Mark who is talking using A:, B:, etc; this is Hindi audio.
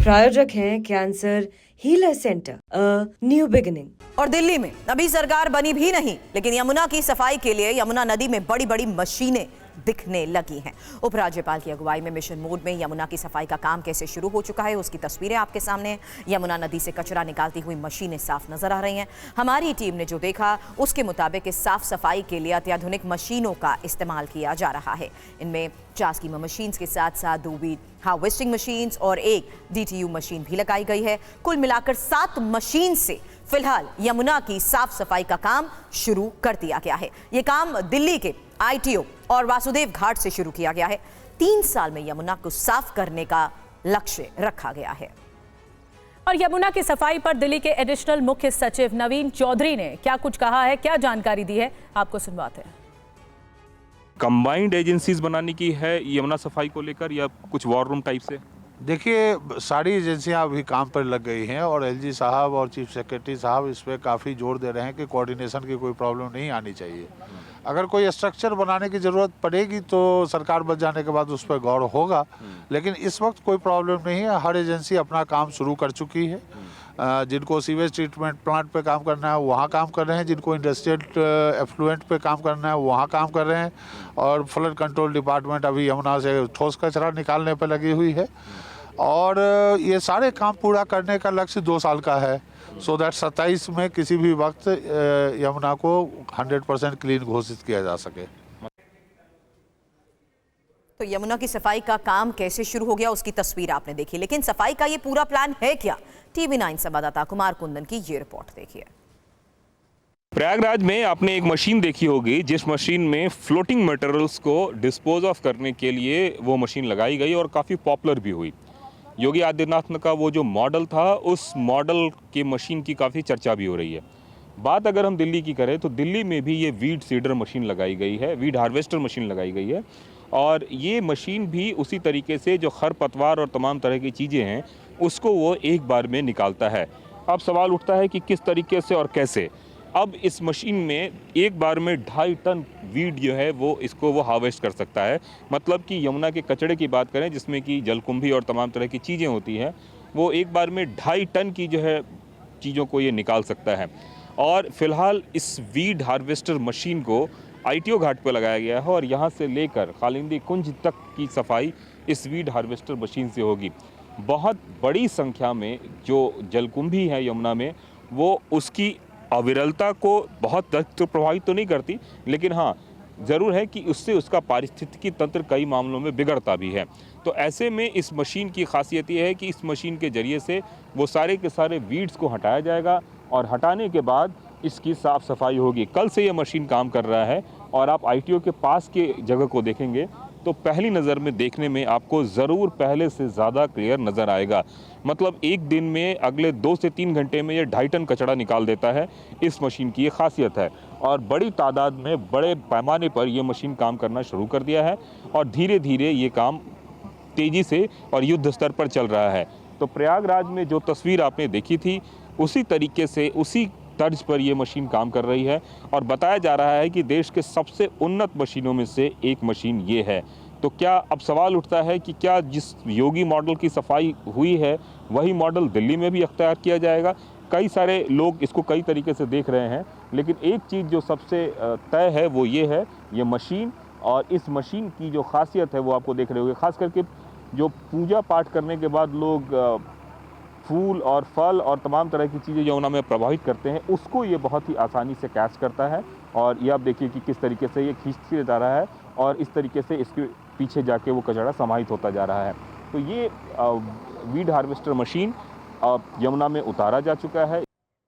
A: प्रायोजक हैं cancer healer centre, new beginning.
B: और दिल्ली में अभी सरकार बनी भी नहीं, लेकिन यमुना की सफाई के लिए यमुना नदी में बड़ी बड़ी मशीनें दिखने लगी हैं। उपराज्यपाल की अगुवाई में मिशन मोड में यमुना की सफाई का काम कैसे शुरू हो चुका है, उसकी तस्वीरें आपके सामने हैं। यमुना नदी से कचरा निकालती हुई मशीनें साफ नजर आ रही हैं। हमारी टीम ने जो देखा उसके मुताबिक इस साफ सफाई के लिए अत्याधुनिक मशीनों का इस्तेमाल किया जा रहा है। इनमें 50 स्कीमर मशीन्स के साथ साथ 2 वीड हार्वेस्टिंग मशीन्स और 1 DTU मशीन भी लगाई गई है। कुल मिलाकर 7 मशीन से फिलहाल यमुना की साफ सफाई का काम शुरू कर दिया गया है। यह काम दिल्ली के ITO और वासुदेव घाट से शुरू किया गया है। 3 साल में यमुना को साफ करने का लक्ष्य रखा गया है।
C: और यमुना की सफाई पर दिल्ली के एडिशनल मुख्य सचिव नवीन चौधरी ने क्या कुछ कहा है, क्या जानकारी दी है, आपको सुनवाते हैं।
D: कंबाइंड एजेंसीज बनाने की है यमुना सफाई को लेकर या कुछ वॉर रूम टाइप से?
E: देखिए, सारी एजेंसियां अभी काम पर लग गई हैं और LG साहब और चीफ सेक्रेटरी साहब इस पर काफ़ी जोर दे रहे हैं कि कोऑर्डिनेशन की कोई प्रॉब्लम नहीं आनी चाहिए। अगर कोई स्ट्रक्चर बनाने की ज़रूरत पड़ेगी तो सरकार बच जाने के बाद उस पर गौर होगा, लेकिन इस वक्त कोई प्रॉब्लम नहीं है। हर एजेंसी अपना काम शुरू कर चुकी है। जिनको सीवेज ट्रीटमेंट प्लांट पे काम करना है वहाँ काम कर रहे हैं, जिनको इंडस्ट्रियल एफ्लुएंट पे काम करना है वहाँ काम कर रहे हैं, और फ्लड कंट्रोल डिपार्टमेंट अभी यमुना से ठोस कचरा निकालने पे लगी हुई है। और ये सारे काम पूरा करने का लक्ष्य 2 साल का है, सो दैट 27 में किसी भी वक्त यमुना को 100% क्लीन घोषित किया जा सके।
B: तो यमुना की सफाई का काम कैसे शुरू हो गया उसकी तस्वीर आपने देखी, लेकिन सफाई का ये पूरा प्लान है क्या? TV9 संवाददाता कुमार कुंदन की ये रिपोर्ट देखिए।
D: प्रयागराज में आपने एक मशीन देखी होगी, जिस मशीन में फ्लोटिंग मटेरियल्स को डिस्पोज ऑफ करने के लिए वो मशीन लगाई गई और काफ़ी पॉपुलर भी हुई। योगी आदित्यनाथ का वो जो मॉडल था, उस मॉडल की मशीन की काफ़ी चर्चा भी हो रही है। बात अगर हम दिल्ली की करें तो दिल्ली में भी ये वीड सीडर मशीन लगाई गई है, वीड हार्वेस्टर मशीन लगाई गई है, और ये मशीन भी उसी तरीके से जो खरपतवार और तमाम तरह की चीज़ें हैं उसको वो एक बार में निकालता है। अब सवाल उठता है कि किस तरीके से और कैसे। अब इस मशीन में एक बार में 2.5 टन वीड जो है वो हार्वेस्ट कर सकता है। मतलब कि यमुना के कचड़े की बात करें, जिसमें कि जलकुंभी और तमाम तरह की चीज़ें होती हैं, वो एक बार में 2.5 टन की जो है चीज़ों को ये निकाल सकता है। और फिलहाल इस वीड हार्वेस्टर मशीन को ITO घाट पर लगाया गया है और यहाँ से लेकर कालिंदी कुंज तक की सफाई इस वीड हार्वेस्टर मशीन से होगी। बहुत बड़ी संख्या में जो जलकुंभी है यमुना में, वो उसकी अविरलता को बहुत तो प्रभावित तो नहीं करती, लेकिन हाँ ज़रूर है कि उससे उसका पारिस्थितिकी तंत्र कई मामलों में बिगड़ता भी है। तो ऐसे में इस मशीन की खासियत ये है कि इस मशीन के ज़रिए से वो सारे के सारे वीड्स को हटाया जाएगा और हटाने के बाद इसकी साफ़ सफाई होगी। कल से ये मशीन काम कर रहा है और आप ITO के पास के जगह को देखेंगे तो पहली नज़र में देखने में आपको ज़रूर पहले से ज़्यादा क्लियर नज़र आएगा। मतलब एक दिन में अगले 2 से 3 घंटे में ये 2.5 टन कचरा निकाल देता है। इस मशीन की ये खासियत है और बड़ी तादाद में बड़े पैमाने पर ये मशीन काम करना शुरू कर दिया है और धीरे धीरे ये काम तेज़ी से और युद्ध स्तर पर चल रहा है। तो प्रयागराज में जो तस्वीर आपने देखी थी उसी तरीके से उसी तर्ज पर यह मशीन काम कर रही है और बताया जा रहा है कि देश के सबसे उन्नत मशीनों में से एक मशीन ये है। तो क्या अब सवाल उठता है कि क्या जिस योगी मॉडल की सफाई हुई है वही मॉडल दिल्ली में भी अख्तियार किया जाएगा? कई सारे लोग इसको कई तरीके से देख रहे हैं, लेकिन एक चीज़ जो सबसे तय है वो ये है, ये मशीन। और इस मशीन की जो खासियत है वो आपको देख रहे होंगे, खास करके जो पूजा पाठ करने के बाद लोग फूल और फल और तमाम तरह की चीज़ें यमुना में प्रवाहित करते हैं, उसको ये बहुत ही आसानी से कैच करता है। और ये आप देखिए कि किस तरीके से ये खींचते जा रहा है और इस तरीके से इसके पीछे जाके वो कचरा समाहित होता जा रहा है। तो ये वीड हार्वेस्टर मशीन यमुना में उतारा जा चुका है।